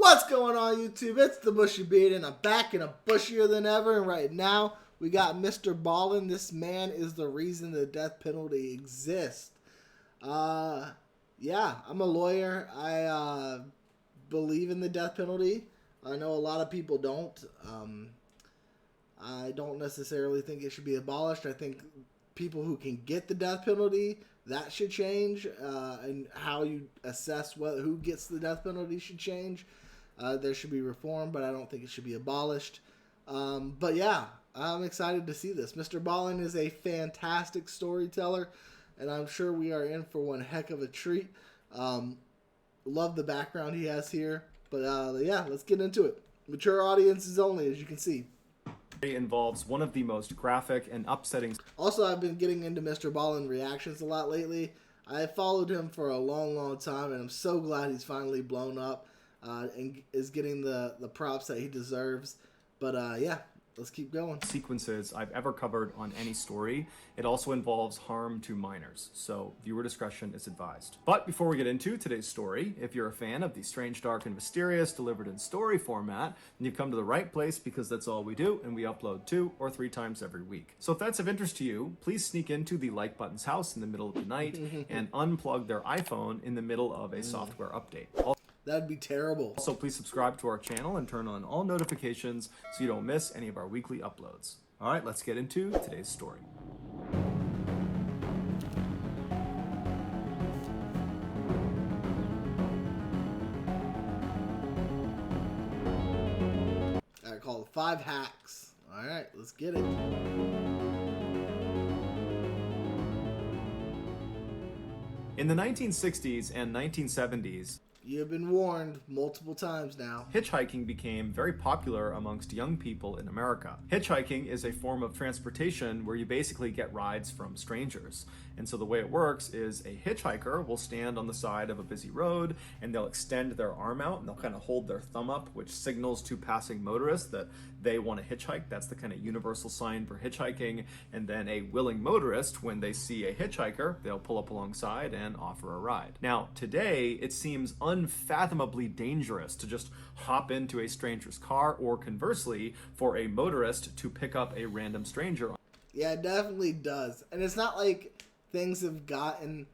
What's going on, YouTube? It's the Bushy Beard, and I'm back and I'm bushier than ever. And right now, we got MrBallen. This man is the reason the death penalty exists. Yeah, I'm a lawyer. I believe in the death penalty. I know a lot of people don't. I don't necessarily think it should be abolished. I think people who can get the death penalty, that should change, and how you assess who gets the death penalty should change. There should be reform, but I don't think it should be abolished. But yeah, I'm excited to see this. MrBallen is a fantastic storyteller, and I'm sure we are in for one heck of a treat. Love the background he has here. But yeah, let's get into it. Mature audiences only, as you can see. Involves one of the most graphic and upsetting. Also, I've been getting into MrBallen reactions a lot lately. I followed him for a long time, and I'm so glad he's finally blown up and is getting the props that he deserves. But yeah, let's keep going. Sequences I've ever covered on any story. It also involves harm to minors, so viewer discretion is advised. But before we get into today's story, if you're a fan of the strange, dark, and mysterious delivered in story format, then you've come to the right place, because that's all we do, and we upload 2 or 3 times every week. So if that's of interest to you, please sneak into the like button's house in the middle of the night and unplug their iPhone in the middle of a software update. That'd be terrible. Also, please subscribe to our channel and turn on all notifications so you don't miss any of our weekly uploads. All right, let's get into today's story. I call it 5 hacks. All right, let's get it. In the 1960s and 1970s, You have been warned multiple times now. hitchhiking became very popular amongst young people in America. Hitchhiking is a form of transportation where you basically get rides from strangers. And so the way it works is a hitchhiker will stand on the side of a busy road, and they'll extend their arm out and they'll kind of hold their thumb up, which signals to passing motorists that they want to hitchhike. That's the kind of universal sign for hitchhiking. And then a willing motorist, when they see a hitchhiker, they'll pull up alongside and offer a ride. Now, today, it seems unfathomably dangerous to just hop into a stranger's car, or conversely, for a motorist to pick up a random stranger. Yeah, it definitely does. And it's not like things have gotten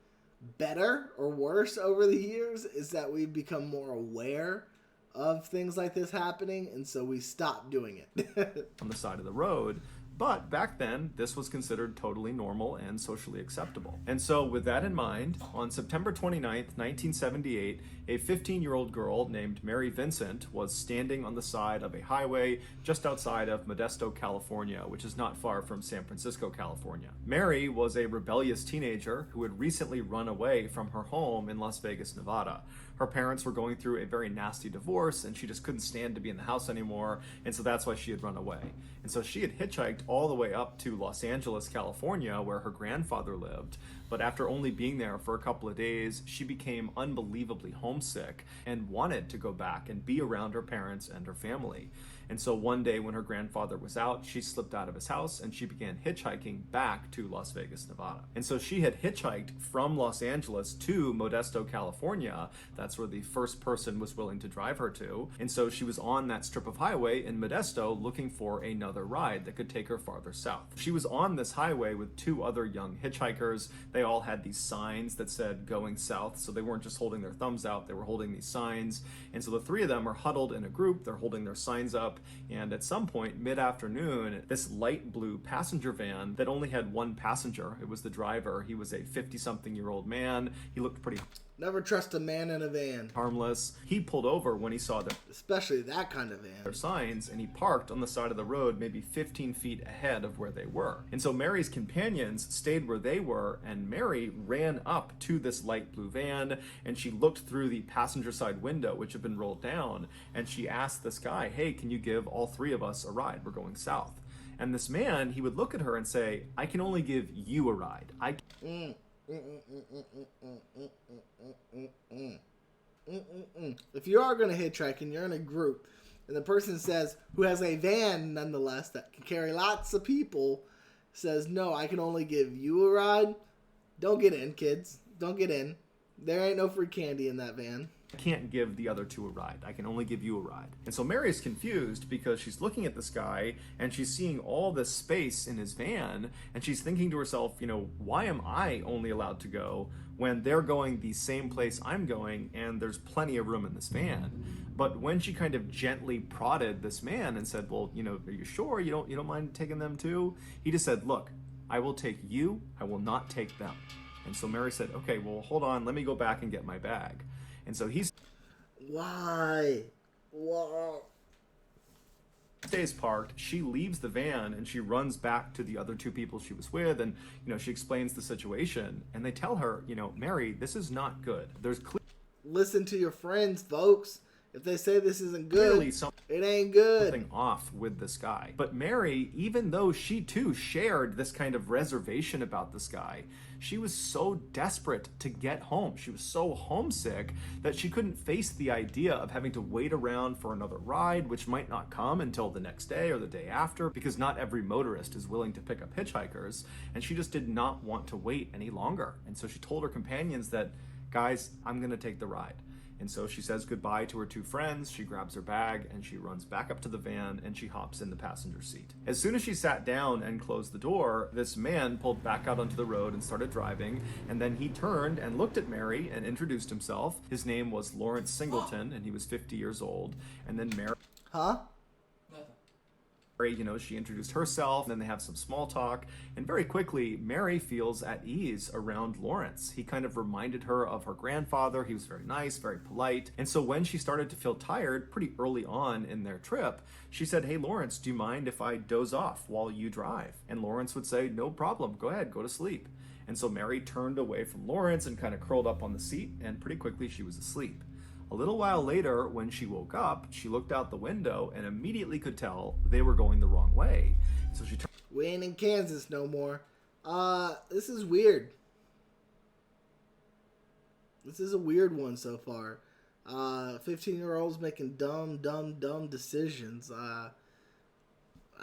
better or worse over the years. It's that we've become more aware of things like this happening, and so we stopped doing it. On the side of the road. But back then, this was considered totally normal and socially acceptable. And so with that in mind, on September 29th, 1978, a 15-year-old girl named Mary Vincent was standing on the side of a highway just outside of Modesto, California, which is not far from San Francisco, California. Mary was a rebellious teenager who had recently run away from her home in Las Vegas, Nevada. Her parents were going through a very nasty divorce, and she just couldn't stand to be in the house anymore, and so that's why she had run away. And so she had hitchhiked all the way up to Los Angeles, California, where her grandfather lived. But after only being there for a couple of days, she became unbelievably homesick and wanted to go back and be around her parents and her family. And so one day when her grandfather was out, she slipped out of his house and she began hitchhiking back to Las Vegas, Nevada. And so she had hitchhiked from Los Angeles to Modesto, California. That's where the first person was willing to drive her to. And so she was on that strip of highway in Modesto looking for another ride that could take her farther south. She was on this highway with 2 other young hitchhikers. They all had these signs that said going south, so they weren't just holding their thumbs out, they were holding these signs. And so the 3 of them are huddled in a group, they're holding their signs up. And at some point mid-afternoon, this light blue passenger van that only had 1 passenger, it was the driver. He was a 50-something-year-old man. He looked pretty Never trust a man in a van. harmless. He pulled over when he saw Especially that kind of their van. signs, and he parked on the side of the road maybe 15 feet ahead of where they were. And so Mary's companions stayed where they were, and Mary ran up to this light blue van, and she looked through the passenger side window, which had been rolled down, and she asked this guy, "Hey, can you give all 3 of us a ride? We're going south." And this man, he would look at her and say, "I can only give you a ride. If you are going to hitchhike and you're in a group, and the person says, who has a van nonetheless that can carry lots of people, says, no, I can only give you a ride, don't get in, kids. Don't get in. There ain't no free candy in that van. can't give the other two a ride. I can only give you a ride. And so Mary is confused because she's looking at this guy and she's seeing all this space in his van, and she's thinking to herself, you know, why am I only allowed to go when they're going the same place I'm going and there's plenty of room in this van? But when she kind of gently prodded this man and said, well, you know, are you sure you don't mind taking them too? He just said, look, I will take you, I will not take them. And so Mary said, okay, well, hold on, let me go back and get my bag. And so he's Why? Wow. stays parked. She leaves the van and she runs back to the other two people she was with, and you know, she explains the situation, and they tell her, you know, Mary, this is not good. There's Listen to your friends, folks. If they say this isn't good, clearly it ain't good. something off with this guy. But Mary, even though she too shared this kind of reservation about this guy, she was so desperate to get home. She was so homesick that she couldn't face the idea of having to wait around for another ride, which might not come until the next day or the day after, because not every motorist is willing to pick up hitchhikers. And she just did not want to wait any longer. And so she told her companions that, guys, I'm gonna take the ride. And so she says goodbye to her two friends, she grabs her bag, and she runs back up to the van, and she hops in the passenger seat. As soon as she sat down and closed the door, this man pulled back out onto the road and started driving, and then he turned and looked at Mary and introduced himself. His name was Lawrence Singleton, and he was 50 years old. And then Mary... Huh? You know, she introduced herself, and then they have some small talk, and very quickly, Mary feels at ease around Lawrence. He kind of reminded her of her grandfather. He was very nice, very polite. And so when she started to feel tired pretty early on in their trip, she said, hey, Lawrence, do you mind if I doze off while you drive? And Lawrence would say, no problem, go ahead, go to sleep. And so Mary turned away from Lawrence and kind of curled up on the seat, and pretty quickly she was asleep. A little while later, when she woke up, she looked out the window and immediately could tell they were going the wrong way. So she turned. We ain't in Kansas no more. This is weird. This is a weird one so far. 15-year-olds making dumb decisions. I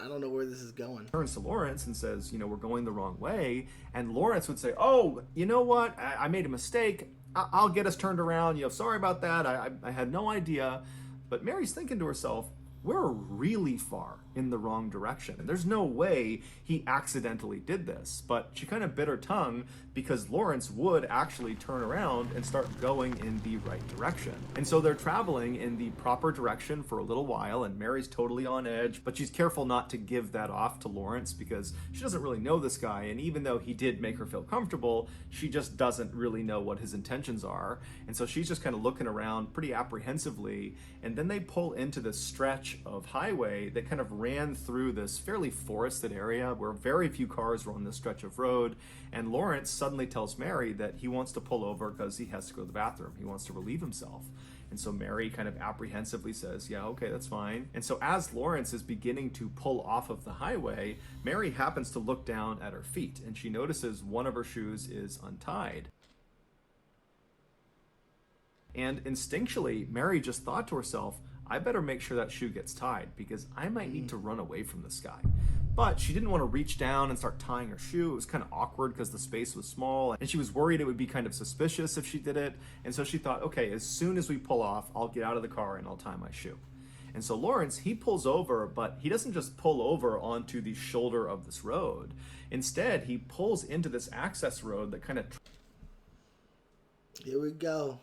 don't know where this is going. Turns to Lawrence and says, you know, we're going the wrong way. And Lawrence would say, oh, you know what? I made a mistake. I'll get us turned around. You know, sorry about that. I had no idea. But Mary's thinking to herself, we're really far in the wrong direction. And there's no way he accidentally did this. But she kind of bit her tongue because Lawrence would actually turn around and start going in the right direction. And so they're traveling in the proper direction for a little while, and Mary's totally on edge, but she's careful not to give that off to Lawrence because she doesn't really know this guy. And even though he did make her feel comfortable, she just doesn't really know what his intentions are. And so she's just kind of looking around pretty apprehensively. And then they pull into this stretch of highway that kind of ran through this fairly forested area where very few cars were on this stretch of road. And Lawrence suddenly tells Mary that he wants to pull over because he has to go to the bathroom. He wants to relieve himself. And so Mary kind of apprehensively says, yeah, okay, that's fine. And so as Lawrence is beginning to pull off of the highway, Mary happens to look down at her feet, and she notices one of her shoes is untied. And instinctually, Mary just thought to herself, I better make sure that shoe gets tied because I might need to run away from this guy. But she didn't want to reach down and start tying her shoe. It was kind of awkward because the space was small, and she was worried it would be kind of suspicious if she did it. And so she thought, okay, as soon as we pull off, I'll get out of the car and I'll tie my shoe. And so Lawrence, he pulls over, but he doesn't just pull over onto the shoulder of this road. Instead, he pulls into this access road that kind of... Here we go.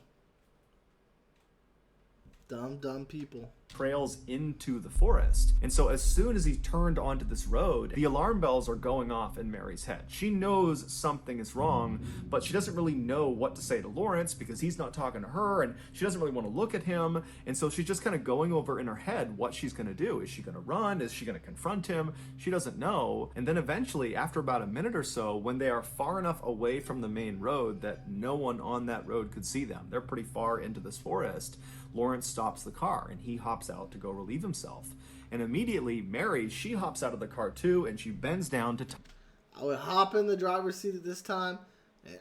Dumb people. Trails into the forest. And so as soon as he turned onto this road, the alarm bells are going off in Mary's head. She knows something is wrong, but she doesn't really know what to say to Lawrence because he's not talking to her, and she doesn't really want to look at him. And so she's just kind of going over in her head what she's going to do. Is she going to run? Is she going to confront him? She doesn't know. And then eventually, after about a minute or so, when they are far enough away from the main road that no one on that road could see them, they're pretty far into this forest, Lawrence stops the car and he hops out to go relieve himself. And immediately Mary, she hops out of the car too, and she bends down to I would hop in the driver's seat at this time and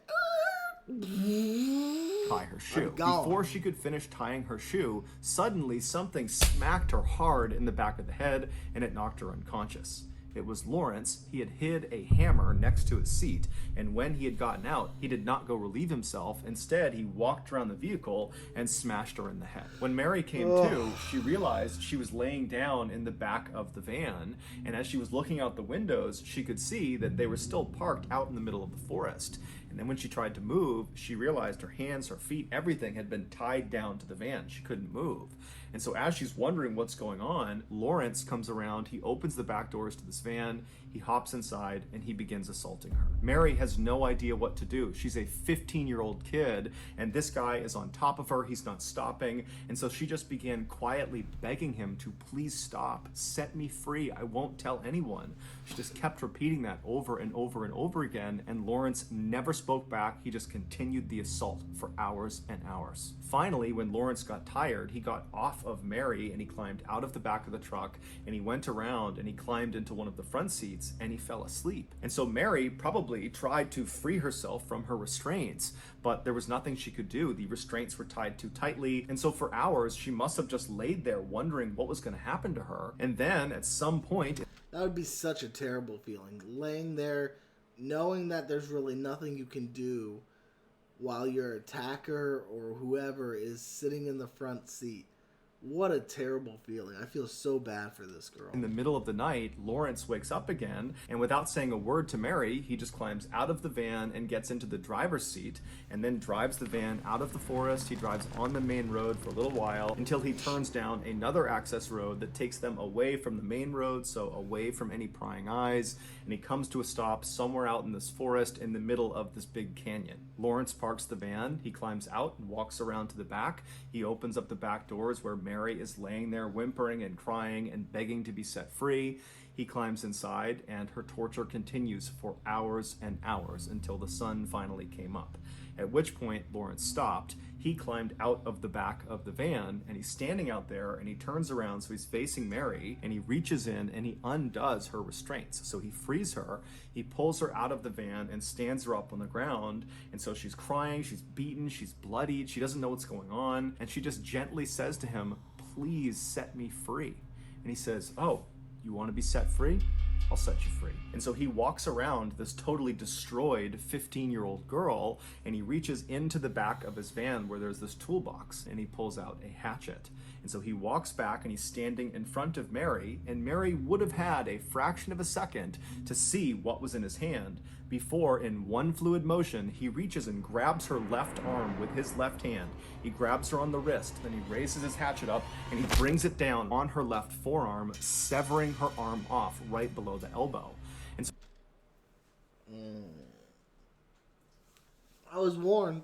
tie her shoe. Before she could finish tying her shoe, suddenly something smacked her hard in the back of the head and it knocked her unconscious. It was Lawrence. He had hid a hammer next to his seat, and when he had gotten out, he did not go relieve himself. Instead, he walked around the vehicle and smashed her in the head. When Mary came to, she realized she was laying down in the back of the van, and as she was looking out the windows, she could see that they were still parked out in the middle of the forest. And then when she tried to move, she realized her hands, her feet, everything had been tied down to the van. She couldn't move. And so as she's wondering what's going on, Lawrence comes around, he opens the back doors to this van, he hops inside, and he begins assaulting her. Mary has no idea what to do. She's a 15-year-old kid, and this guy is on top of her. He's not stopping. And so she just began quietly begging him to please stop, set me free, I won't tell anyone. She just kept repeating that over and over and over again, and Lawrence never spoke back. He just continued the assault for hours and hours. Finally, when Lawrence got tired, he got off of Mary and he climbed out of the back of the truck, and he went around and he climbed into one of the front seats and he fell asleep. And so Mary probably tried to free herself from her restraints, but there was nothing she could do. The restraints were tied too tightly, and so for hours she must have just laid there wondering what was going to happen to her. And then at some point, that would be such a terrible feeling, laying there knowing that there's really nothing you can do while your attacker or whoever is sitting in the front seat. What a terrible feeling. I feel so bad for this girl. In the middle of the night, Lawrence wakes up again, and without saying a word to Mary, he just climbs out of the van and gets into the driver's seat, and then drives the van out of the forest. He drives on the main road for a little while until he turns down another access road that takes them away from the main road, so away from any prying eyes, and he comes to a stop somewhere out in this forest in the middle of this big canyon. Lawrence parks the van, he climbs out and walks around to the back. He opens up the back doors where Mary is laying there whimpering and crying and begging to be set free. He climbs inside, and her torture continues for hours and hours until the sun finally came up, at which point Lawrence stopped. He climbed out of the back of the van, and he's standing out there, and he turns around, so he's facing Mary, and he reaches in and he undoes her restraints. So he frees her, he pulls her out of the van and stands her up on the ground, and so she's crying, she's beaten, she's bloodied, she doesn't know what's going on, and she just gently says to him, "Please set me free." And he says, "Oh, you want to be set free? I'll set you free." And so he walks around this totally destroyed 15-year-old girl, and he reaches into the back of his van where there's this toolbox, and he pulls out a hatchet. And so he walks back, and he's standing in front of Mary, and Mary would have had a fraction of a second to see what was in his hand before, in one fluid motion, he reaches and grabs her left arm with his left hand. He grabs her on the wrist, then he raises his hatchet up, and he brings it down on her left forearm, severing her arm off right below the elbow. And so I was warned.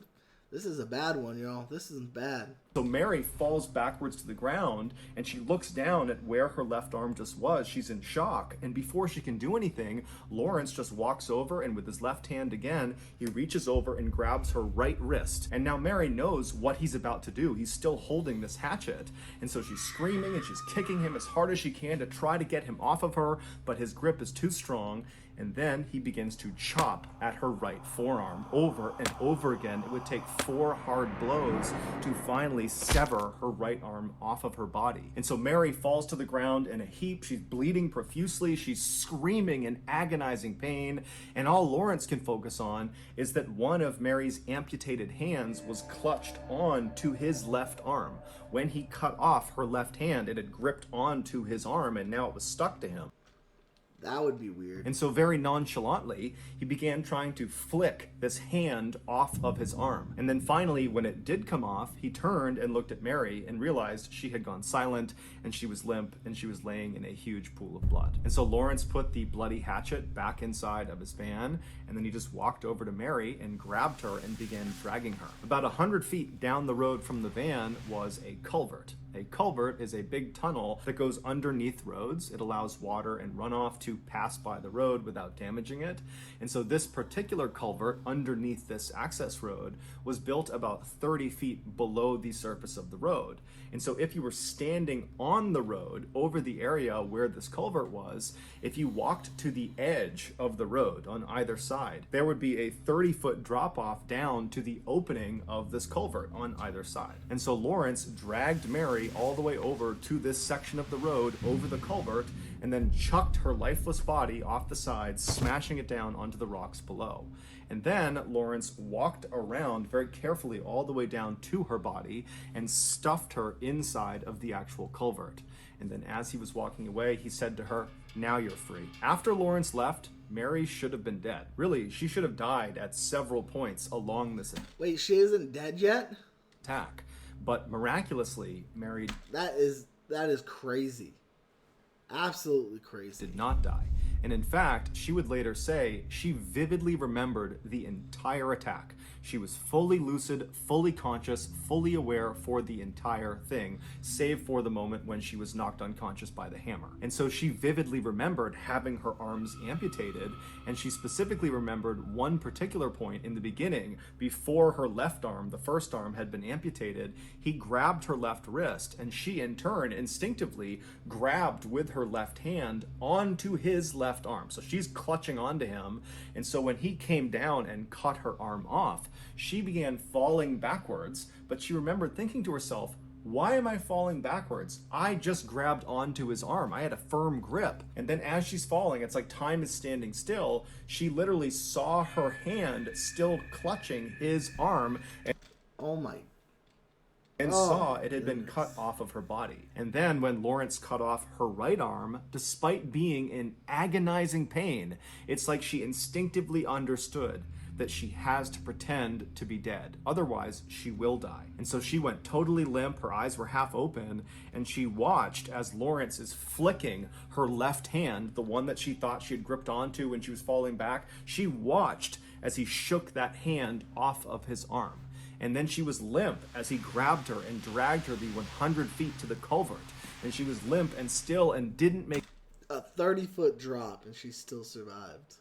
This is a bad one, y'all. This isn't bad. So Mary falls backwards to the ground, and she looks down at where her left arm just was. She's in shock, and before she can do anything, Lawrence just walks over, and with his left hand again, he reaches over and grabs her right wrist. And now Mary knows what he's about to do. He's still holding this hatchet, and so she's screaming and she's kicking him as hard as she can to try to get him off of her, but his grip is too strong. And then he begins to chop at her right forearm over and over again. It would take 4 hard blows to finally sever her right arm off of her body. And so Mary falls to the ground in a heap. She's bleeding profusely. She's screaming in agonizing pain. And all Lawrence can focus on is that one of Mary's amputated hands was clutched on to his left arm. When he cut off her left hand, it had gripped onto his arm, and now it was stuck to him. That would be weird. And so very nonchalantly, he began trying to flick this hand off of his arm. And then finally, when it did come off, he turned and looked at Mary and realized she had gone silent, and she was limp, and she was laying in a huge pool of blood. And so Lawrence put the bloody hatchet back inside of his van, and then he just walked over to Mary and grabbed her and began dragging her. About 100 feet down the road from the van was a culvert. A culvert is a big tunnel that goes underneath roads. It allows water and runoff to pass by the road without damaging it. And so this particular culvert underneath this access road was built about 30 feet below the surface of the road. And so if you were standing on the road over the area where this culvert was, if you walked to the edge of the road on either side, there would be a 30-foot drop-off down to the opening of this culvert on either side. And so Lawrence dragged Mary Mary all the way over to this section of the road, over the culvert, and then chucked her lifeless body off the side, smashing it down onto the rocks below. And then Lawrence walked around very carefully all the way down to her body and stuffed her inside of the actual culvert. And then as he was walking away, he said to her, "Now you're free." After Lawrence left, Mary should have been dead. Really, she should have died at several points along this Wait, she isn't dead yet? attack. But miraculously, Mary That is crazy. Absolutely crazy. did not die. And in fact, she would later say she vividly remembered the entire attack. She was fully lucid, fully conscious, fully aware for the entire thing, save for the moment when she was knocked unconscious by the hammer. And so she vividly remembered having her arms amputated, and she specifically remembered one particular point in the beginning, before her left arm, the first arm, had been amputated. He grabbed her left wrist, and she in turn instinctively grabbed with her left hand onto his left arm. So she's clutching onto him, and so when he came down and cut her arm off, she began falling backwards, but she remembered thinking to herself, why am I falling backwards? I just grabbed onto his arm. I had a firm grip. And then as she's falling, it's like time is standing still. She literally saw her hand still clutching his arm Oh my. and saw it had been cut off of her body. And then when Lawrence cut off her right arm, despite being in agonizing pain, it's like she instinctively understood that she has to pretend to be dead. Otherwise, she will die. And so she went totally limp, her eyes were half open, and she watched as Lawrence is flicking her left hand, the one that she thought she had gripped onto when she was falling back. She watched as he shook that hand off of his arm. And then she was limp as he grabbed her and dragged her the 100 feet to the culvert. And she was limp and still and didn't make A 30-foot drop, and she still survived.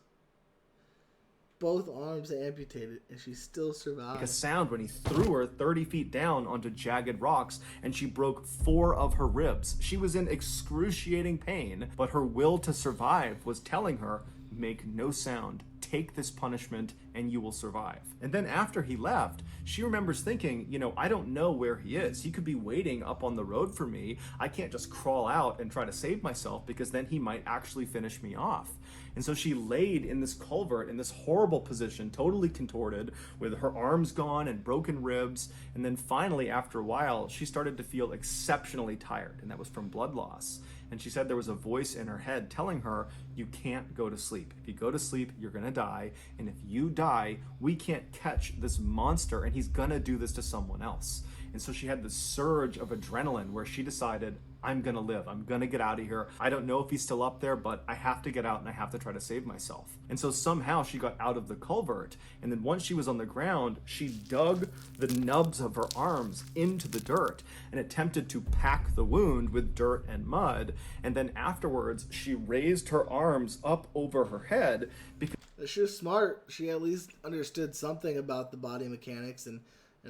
Both arms amputated, and she still survived. a sound when he threw her 30 feet down onto jagged rocks, and she broke 4 of her ribs. She was in excruciating pain, but her will to survive was telling her, make no sound, take this punishment, and you will survive. And then after he left, she remembers thinking, I don't know where he is. He could be waiting up on the road for me. I can't just crawl out and try to save myself, because then he might actually finish me off. And so she laid in this culvert in this horrible position, totally contorted, with her arms gone and broken ribs. And then finally, after a while, she started to feel exceptionally tired, and that was from blood loss. And she said there was a voice in her head telling her, you can't go to sleep. If you go to sleep, you're gonna die. And if you die, we can't catch this monster, and he's gonna do this to someone else. And so she had this surge of adrenaline where she decided, I'm gonna live. I'm gonna get out of here. I don't know if he's still up there, but I have to get out and I have to try to save myself. And so somehow she got out of the culvert. And then once she was on the ground, she dug the nubs of her arms into the dirt and attempted to pack the wound with dirt and mud. And then afterwards, she raised her arms up over her head because She was smart. She at least understood something about the body mechanics and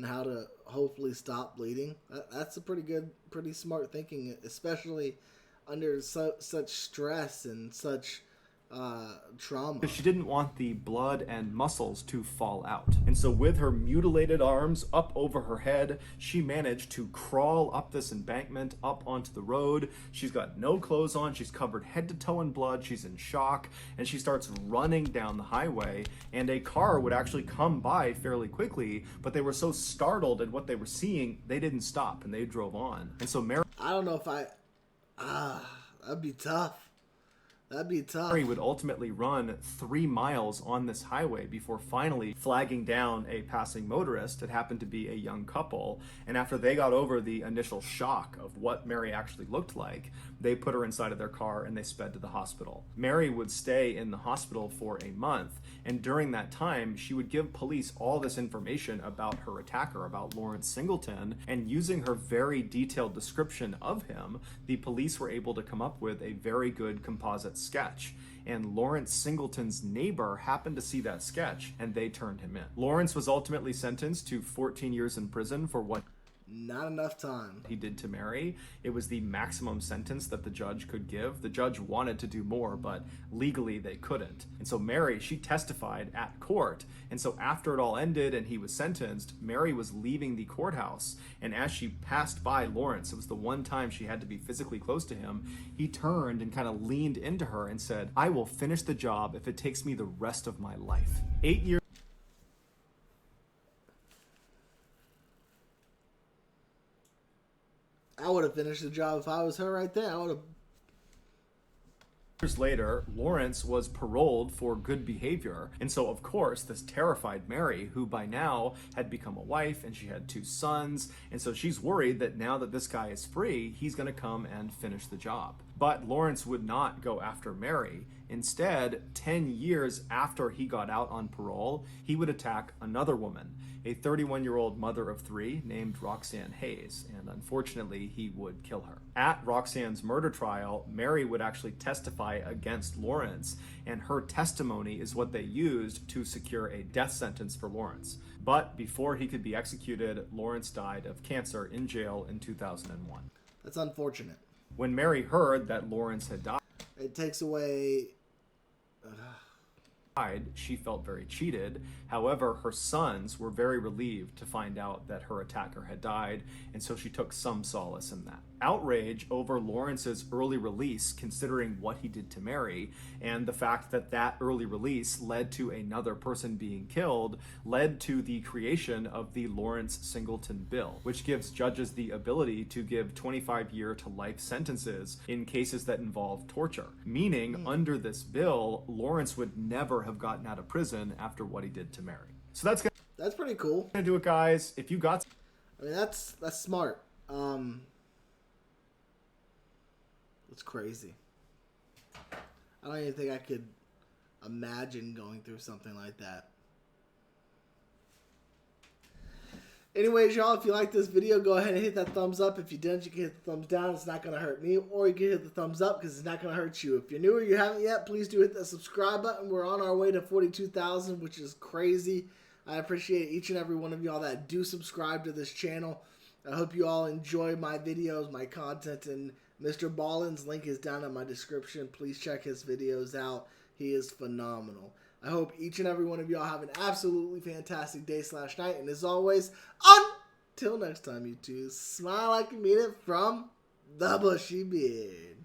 how to hopefully stop bleeding. That's a pretty smart thinking, especially under such stress and such trauma. she didn't want the blood and muscles to fall out. And so with her mutilated arms up over her head, she managed to crawl up this embankment up onto the road. She's got no clothes on. She's covered head to toe in blood. She's in shock, and she starts running down the highway, and a car would actually come by fairly quickly, but they were so startled at what they were seeing, they didn't stop and they drove on. And so Mary I don't know if that'd be tough. That'd be tough. Mary would ultimately run 3 miles on this highway before finally flagging down a passing motorist. It happened to be a young couple, and after they got over the initial shock of what Mary actually looked like, they put her inside of their car and they sped to the hospital. Mary would stay in the hospital for a month, and during that time, she would give police all this information about her attacker, about Lawrence Singleton, and using her very detailed description of him, the police were able to come up with a very good composite sketch. And Lawrence Singleton's neighbor happened to see that sketch, and they turned him in. Lawrence was ultimately sentenced to 14 years in prison for what Not enough time. He did to Mary. It was the maximum sentence that the judge could give. The judge wanted to do more, but legally they couldn't. And so Mary, she testified at court. And so after it all ended and he was sentenced, Mary was leaving the courthouse. And as she passed by Lawrence, it was the one time she had to be physically close to him, he turned and kind of leaned into her and said, "I will finish the job if it takes me the rest of my life." 8 years I would have finished the job if I was her right there. I would have. Years later, Lawrence was paroled for good behavior, and so of course this terrified Mary, who by now had become a wife and she had 2 sons, and so she's worried that now that this guy is free, he's going to come and finish the job. But Lawrence would not go after Mary. Instead, 10 years after he got out on parole, he would attack another woman, a 31-year-old mother of 3 named Roxanne Hayes, and unfortunately he would kill her. At Roxanne's murder trial, Mary would actually testify against Lawrence, and her testimony is what they used to secure a death sentence for Lawrence. But before he could be executed, Lawrence died of cancer in jail in 2001. That's unfortunate. When Mary heard that Lawrence had died, it takes away. She felt very cheated. However, her sons were very relieved to find out that her attacker had died, and so she took some solace in that. Outrage over Lawrence's early release, considering what he did to Mary, and the fact that that early release led to another person being killed, led to the creation of the Lawrence Singleton Bill, which gives judges the ability to give 25-year to life sentences in cases that involve torture. Meaning, under this bill, Lawrence would never have gotten out of prison after what he did to Mary. So that's pretty cool. Gonna do it, guys. If you got, I mean, that's smart. It's crazy. I don't even think I could imagine going through something like that. Anyways, y'all, if you like this video, go ahead and hit that thumbs up. If you didn't, you can hit the thumbs down. It's not going to hurt me. Or you can hit the thumbs up because it's not going to hurt you. If you're new or you haven't yet, please do hit that subscribe button. We're on our way to 42,000, which is crazy. I appreciate each and every one of y'all that do subscribe to this channel. I hope you all enjoy my videos, my content, and MrBallen's link is down in my description. Please check his videos out. He is phenomenal. I hope each and every one of y'all have an absolutely fantastic day/night. And as always, until next time, you two, smile like you mean it from the Bushy Beard.